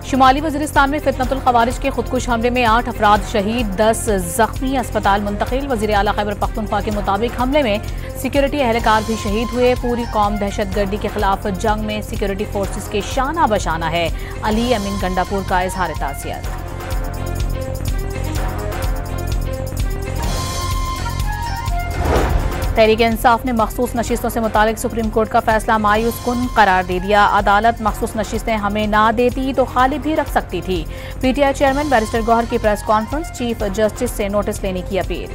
शुमाली वजीरिस्तान में फितनतुल खवारिज के खुदकुश हमले में 8 अफराद शहीद, 10 जख्मी, अस्पताल मुंतकिल। वजीर आला खैबर पख्तूनख्वा के मुताबिक हमले में सिक्योरिटी एहलकार भी शहीद हुए। पूरी कौम दहशतगर्दी के खिलाफ जंग में सिक्योरिटी फोर्सेस के शाना बशाना है। अली अमीन गंडापुर का इजहार ताज़ियत। तहरीक इंसाफ ने मखसूस नशिस्तों से मुतालिक सुप्रीम कोर्ट का फैसला मायूस कुन करार दे दिया। अदालत मखसूस नशिस्तें हमें ना देती तो खाली भी रख सकती थी। पीटीआई चेयरमैन बैरिस्टर गौहर की प्रेस कॉन्फ्रेंस, चीफ जस्टिस से नोटिस लेने की अपील।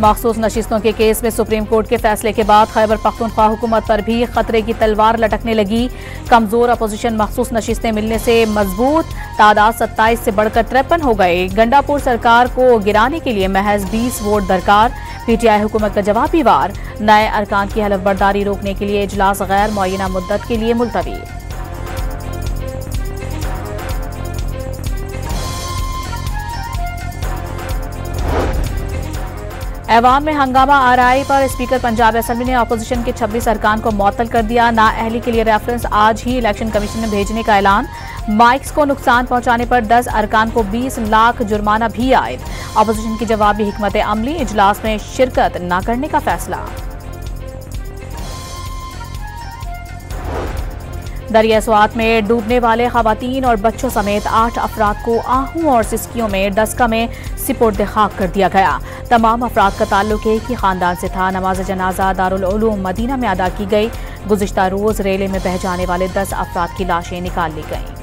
मखसूस नशिस्तों के केस में सुप्रीम कोर्ट के फैसले के बाद खैबर पख्तूनख्वा हुकूमत पर भी खतरे की तलवार लटकने लगी। कमजोर अपोजिशन मखसूस नशिस्तें मिलने से मजबूत, तादाद 27 से बढ़कर 53 हो गए। गंडापुर सरकार को गिराने के लिए महज 20 वोट दरकार। पीटीआई हुकूमत का जवाबी वार। नए अरकान की हलफ बर्दारी रोकने के लिए इजलास गैर मुअय्यना मुद्दत के लिए मुलतवी। ऐवान में हंगामा आरआई पर स्पीकर पंजाब असेंबली ने अपोजिशन के 26 अरकान को मुअत्तल कर दिया। नाअहली के लिए रेफरेंस आज ही इलेक्शन कमीशन में भेजने का ऐलान। माइक्स को नुकसान पहुंचाने पर 10 अरकान को 20 लाख जुर्माना भी आयद। अपोजिशन की जवाबी हिकमत अमली, इजलास में शिरकत न करने का फैसला। दरिया स्वात में डूबने वाले खवातीन और बच्चों समेत 8 अफराद को आहू और सिस्कियों में डस्का में सिपुर्द खाक कर दिया गया। तमाम अफराद का ताल्लुक एक ही खानदान से था। नमाज जनाजा दारुल उलूम मदीना में अदा की गई। गुज़िश्ता रोज रेले में बह जाने वाले 10 अफराद की लाशें निकाल ली गईं।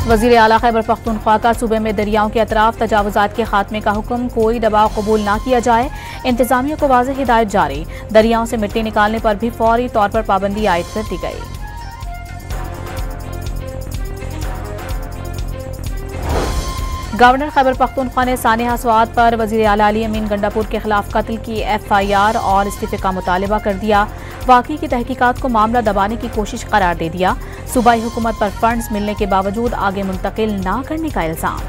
वज़ीर आला खैबर पख्तूनख्वा का सूबे में दरियाओं के अतराफ तजावुज़ात के खात्मे का हुक्म, कोई दबाव कबूल न किया जाए। इंतजामिया को वाज़ेह हिदायत जारी। दरियाओं से मिट्टी निकालने पर भी फौरी तौर पर पाबंदी आयद कर दी गई। गवर्नर खैबर पख्तूनख्वा ने सानिया स्वात पर वज़ीर आला अली अमीन गंडापुर के खिलाफ कत्ल की FIR और इस्तीफे का मुतालबा कर दिया। वाक़ई की तहकीकात को मामला दबाने की कोशिश करार दे दिया। सूबाई हुकूमत पर फंड्स मिलने के बावजूद आगे मुंतकिल न करने का इल्जाम।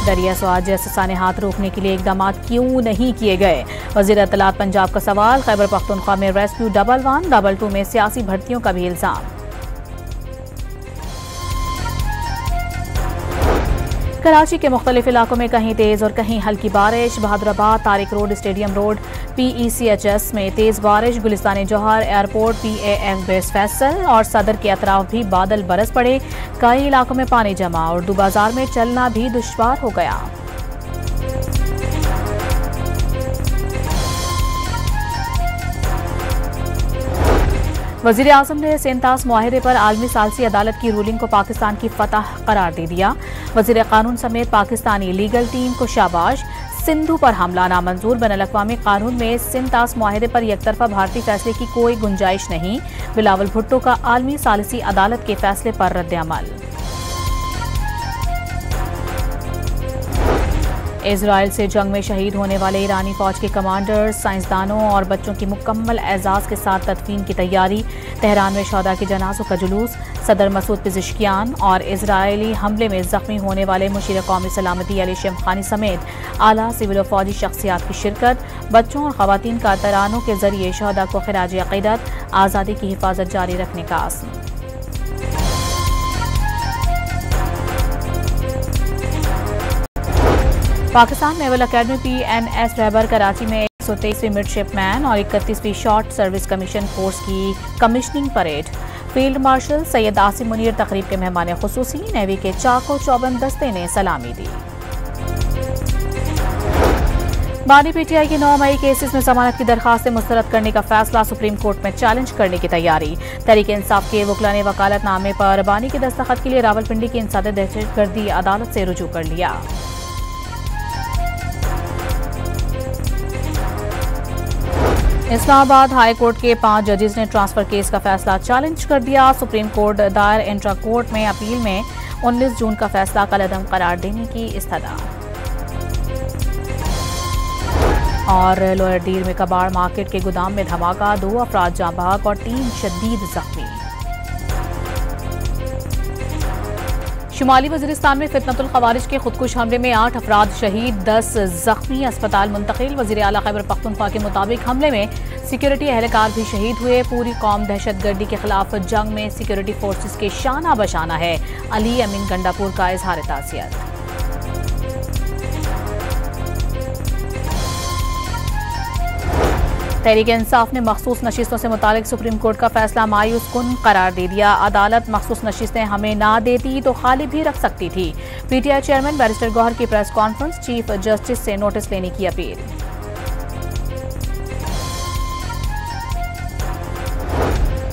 दरिया स्वात जैसे सानेहात रोकने के लिए इकदाम क्यों नहीं किए गए? वज़ीर इत्तलात पंजाब का सवाल। खैबर पख्तूनख्वा में रेस्क्यू 11, 22 में सियासी भर्तियों का भी इल्जाम। कराची के मुख्तलिफ इलाकों में कहीं तेज और कहीं हल्की बारिश। Bahadurabad, Tariq road, stadium road, PECHS में तेज बारिश। गुलिस्तान जौहर, एयरपोर्ट, PAF बेस फैसल और सदर के अतराफ भी बादल बरस पड़े। कई इलाकों में पानी जमा। उर्दू बाजार में चलना भी दुश्वार हो गया। वज़ीर आज़म ने सेंतास मुआहिदे पर आलमी सालसी अदालत की रूलिंग को पाकिस्तान की फतह करार दे दिया। वज़ीर कानून समेत पाकिस्तानी लीगल टीम को शाबाश। सिंधु पर हमला नामंजूर। बैनुल-अक़वामी कानून में सेंतास मुआहिदे पर एकतरफा भारतीय फैसले की कोई गुंजाइश नहीं। बिलावल भुट्टो का आलमी सालसी अदालत के फैसले पर रद्द-ए-अमल। इजराइल से जंग में शहीद होने वाले ईरानी फौज के कमांडर्स, साइंसदानों और बच्चों की मुकम्मल एजाज के साथ तदफीन की तैयारी। तेहरान में शहदा के जनाजों का जुलूस। सदर मसूद पिज़िश्कियान और इजरायली हमले में जख्मी होने वाले मुशीर कौमी सलामती अली शमखानी समेत आला सिविल और फौजी शख्सियात की शिरकत। बच्चों और खवातीन का तरानों के जरिए शहदा को खिराज अक़ीदत, आज़ादी की हिफाजत जारी रखने का आज़म। Pakistan naval academy PNS Rahbar Karachi में 123वीं मिडशिपमैन और 31वीं शॉर्ट सर्विस कमीशन कोर्स की commissioning parade. Field marshal Syed Asim Munir तकरीब के मेहमान खुसूसी। नेवी के चाको चौबंद दस्ते ने सलामी दी। बानी PTI के 9 मई केसेस में जमानत की दरखास्तें मुस्तरद करने का फैसला। सुप्रीम कोर्ट में चैलेंज करने की तैयारी। तहरीक इंसाफ के वकला ने वकालतनामे पर बानी के दस्तखत के लिए रावलपिंडी की इंसदाद दहशतगर्दी अदालत से रुजू कर लिया। इस्लामाबाद हाई कोर्ट के 5 जजेस ने ट्रांसफर केस का फैसला चैलेंज कर दिया। सुप्रीम कोर्ट दायर इंट्रा कोर्ट में अपील में 19 जून का फैसला कलअदम करार देने की इस्तदा। और लोअर डीर में कबाड़ मार्केट के गोदाम में धमाका। 2 अफराद जाँ बहक और 3 शदीद जख्मी। शुमाली वजीरिस्तान में फितनतुल खवारिज के खुदकुश हमले में 8 अफराद शहीद, 10 जख्मी, अस्पताल मुंतकिल। वजीर आला खैबर पख्तूनख्वा के मुताबिक हमले में सिक्योरिटी एहलकार भी शहीद हुए। पूरी कौम दहशतगर्दी के खिलाफ जंग में सिक्योरिटी फोर्सेस के शाना बशाना है। अली अमीन गंडापुर का इजहार ताज़ियत। तहरीक-ए-इंसाफ ने मखसूस नशिस्तों से मुतालिक सुप्रीम कोर्ट का फैसला मायूस कुन करार दे दिया। अदालत मखसूस नशिस्तें हमें ना देती तो खाली भी रख सकती थी। पीटीआई चेयरमैन बैरिस्टर गौहर की प्रेस कॉन्फ्रेंस, चीफ जस्टिस से नोटिस लेने की अपील।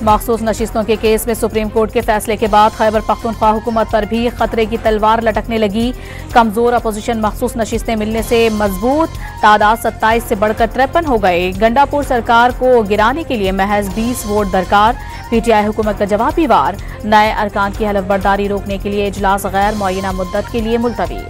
मखसूस नशिस्तों के केस में सुप्रीम कोर्ट के फैसले के बाद खैबर पख्तूनख्वा हुकूमत पर भी खतरे की तलवार लटकने लगी। कमजोर अपोजिशन मखसूस नशिस्तें मिलने से मजबूत, तादाद 27 से बढ़कर 53 हो गए। गंडापुर सरकार को गिराने के लिए महज 20 वोट दरकार। पीटीआई हुकूमत का जवाबी वार। नए अरकान की हलफ बर्दारी रोकने के लिए इजलास गैर मुअय्यना मुद्दत के लिए मुलतवी।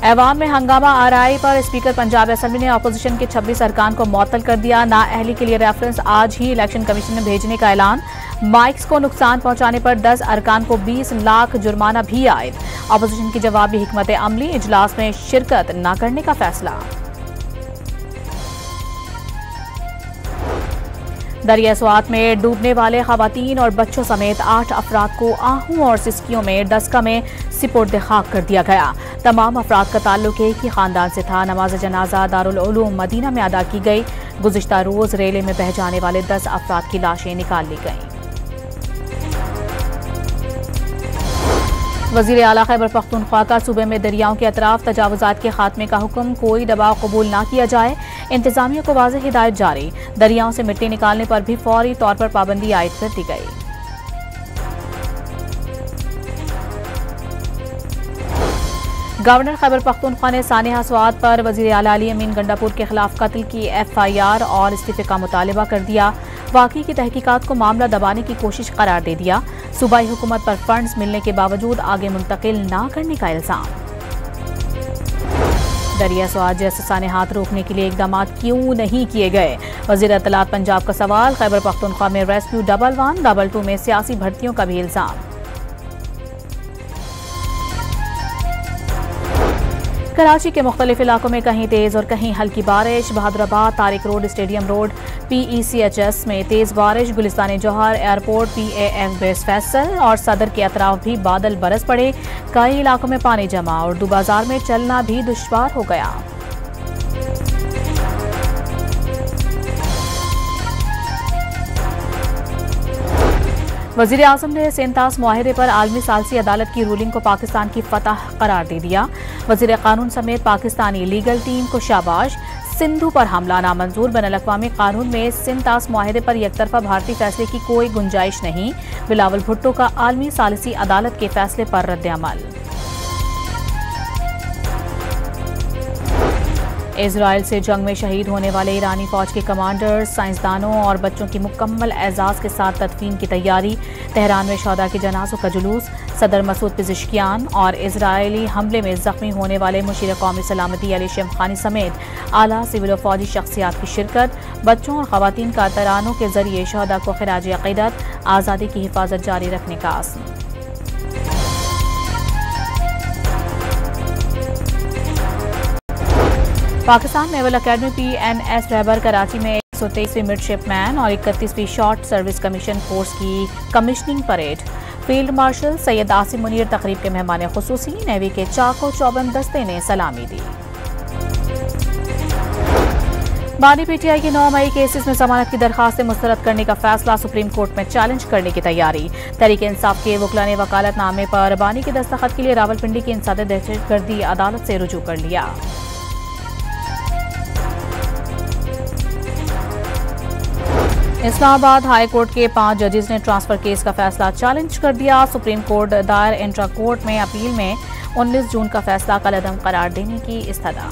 ऐवान में हंगामा आरआई पर स्पीकर पंजाब असेंबली ने अपोजिशन के 26 अरकान को मुअत्तल कर दिया। नाअहली के लिए रेफरेंस आज ही इलेक्शन कमीशन में भेजने का ऐलान। माइक्स को नुकसान पहुंचाने पर 10 अरकान को 20 लाख जुर्माना भी आयद। अपोजिशन की जवाबी हिकमत अमली, इजलास में शिरकत न करने का फैसला। दरिया स्वात में डूबने वाले खवातीन और बच्चों समेत 8 अफराद को आहू और सिस्कियों में डस्का में सिपुर्द खाक कर दिया गया। तमाम अफराद का ताल्लुक एक ही खानदान से था। नमाज जनाजा दारुल उलूम मदीना में अदा की गई। गुज़िश्ता रोज रेले में बह जाने वाले 10 अफराद की लाशें निकाल ली गईं। वज़ीर आला खैबर पख्तूनख्वा का सूबे में दरियाओं के अतराफ तजावुज़ात के खात्मे का हुक्म, कोई दबाव कबूल न किया जाए। इंतजामिया को वाज़ेह हिदायत जारी। दरियाओं से मिट्टी निकालने पर भी फौरी तौर पर पाबंदी आयद कर दी गई। गवर्नर खैबर पख्तूनख्वा ने सानिया स्वात पर वज़ीर आला अली अमीन गंडापुर के खिलाफ कत्ल की FIR और इस्तीफे का मुतालबा कर दिया। वाक़ई की तहकीकात को मामला दबाने की कोशिश करार दे दिया। सूबाई हुकूमत पर फंड्स मिलने के बावजूद आगे मुंतकिल न करने का इल्जाम। दरिया स्वात जैसे सानेहात रोकने के लिए इकदाम क्यों नहीं किए गए? वज़ीर इत्तलात पंजाब का सवाल। खैबर पख्तूनख्वा में रेस्क्यू 111, 22 में सियासी भर्तियों का भी इल्जाम। कराची के मुख्तलिफ इलाकों में कहीं तेज और कहीं हल्की बारिश। Bahadurabad, Tariq road, stadium road, PECHS में तेज बारिश। गुलिस्तान जौहर, एयरपोर्ट, PAF बेस फैसल और सदर के अतराफ भी बादल बरस पड़े। कई इलाकों में पानी जमा। उर्दू बाजार में चलना भी दुश्वार हो गया। वज़ीर आज़म ने सेंतास मुआहदे पर आलमी सालसी अदालत की रूलिंग को पाकिस्तान की फतह करार दे दिया। वज़ीर कानून समेत पाकिस्तानी लीगल टीम को शाबाश। सिंधु पर हमला नामंजूर। बैनुल-अक़वामी कानून में सेंतास मुआहदे पर एकतरफा भारतीय फैसले की कोई गुंजाइश नहीं। बिलावल भुट्टो का आलमी सालसी अदालत के फैसले पर रद्द-ए-अमल। इजराइल से जंग में शहीद होने वाले ईरानी फौज के कमांडर्स, साइंसदानों और बच्चों की मुकम्मल एजाज के साथ तदफीन की तैयारी। तेहरान में शहदा के जनाजों का जुलूस। सदर मसूद पिज़िश्कियान और इजरायली हमले में जख्मी होने वाले मुशीर कौमी सलामती अली शमखानी समेत आला सिविल और फौजी शख्सियात की शिरकत। बच्चों और खवातीन का तरानों के जरिए शहदा को खिराज अक़ीदत, आज़ादी की हिफाजत जारी रखने का आज़म। Pakistan naval academy PNS Rahbar Karachi में 123वीं मिडशिपमैन और 31वीं शॉर्ट सर्विस कमीशन कोर्स की commissioning parade. Field marshal Syed Asim Munir तकरीब के मेहमान खुसूसी। नेवी के चाको चौबंद दस्ते ने सलामी दी। बानी PTI की 9 मई केसेस में जमानत की दरखास्तें मुस्तरद करने का फैसला। सुप्रीम कोर्ट में चैलेंज करने की तैयारी। तहरीक इंसाफ के वकला ने वकालतनामे पर बानी के दस्तखत के लिए रावलपिंडी की इंसादे दहशतगर्दी अदालत से रुजू कर लिया। इस्लामाबाद हाई कोर्ट के 5 जजेस ने ट्रांसफर केस का फैसला चैलेंज कर दिया। सुप्रीम कोर्ट दायर इंट्रा कोर्ट में अपील में 19 जून का फैसला कलअदम करार देने की इस्तदा।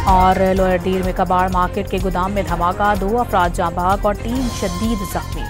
और लोअर डीर में कबाड़ मार्केट के गोदाम में धमाका, 2 अफराद जाँ बहक और 3 शदीद जख्मी।